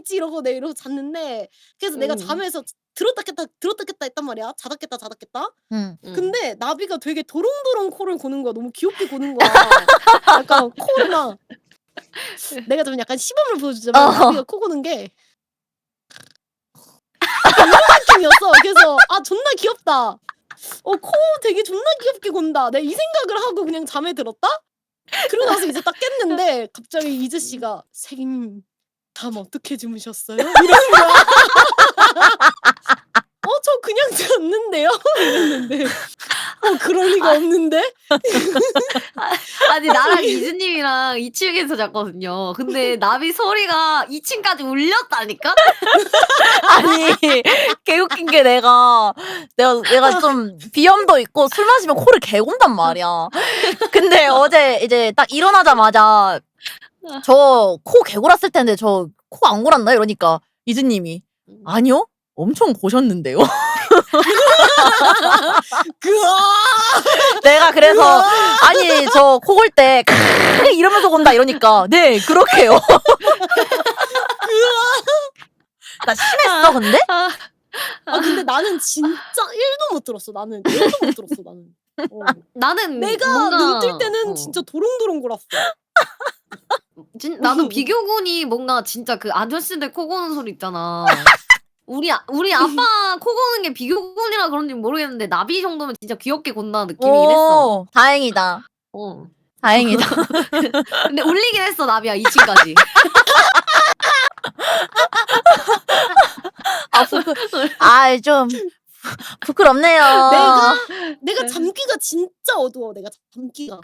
있지 이러고 내가 이러고 잤는데 그래서 내가 잠에서 들었다 깼다 했단 말이야. 자다 깼다. 근데 나비가 되게 도롱도롱 코를 고는 거야. 너무 귀엽게 고는 거야. 약간 코를 막 내가 좀 약간 시범을 보여주자면 나비가 코 고는 게 약간 이런 느낌이었어. 그래서 아 존나 귀엽다. 코 되게 존나 귀엽게 곤다. 내가 이 생각을 하고 그냥 잠에 들었다? 그러고 나서 이제 딱 깼는데 갑자기 이즈 씨가 "세기님 잠 어떻게 주무셨어요?" 이러는 거야. 저 그냥 잤는데요? 이랬는데 그럴 리가 없는데? 아니 나랑 이즈님이랑 2층에서 잤거든요. 근데 나비 소리가 2층까지 울렸다니까? 아니 개웃긴 게 내가 좀 비염도 있고 술 마시면 코를 개곤단 말이야. 근데 어제 이제 딱 일어나자마자 저 코 개골았을 텐데 저 코 안 골았나 이러니까 이즈님이 아니요 엄청 고셨는데요. 내가 그래서 아니 저 코 골 때 이러면서 곤다 이러니까 네 그렇게요. 나 심했어 근데? 근데 나는 진짜 1도 못 들었어. 나는 1도 못 들었어. 나는 내가 뭔가 눈 뜰 때는 진짜 도롱도롱 골았어. 나는 비교군이 뭔가 진짜 그 아저씨들 코 고는 소리 있잖아. 우리 아빠 코 고는 게 비교군이라 그런지 모르겠는데 나비 정도면 진짜 귀엽게 곤다는 느낌이긴 했어. 다행이다. 다행이다. 근데 울리긴 했어 나비야 2층까지. 좀 부끄럽네요. 내가 잠귀가 진짜 어두워. 내가 잠귀가.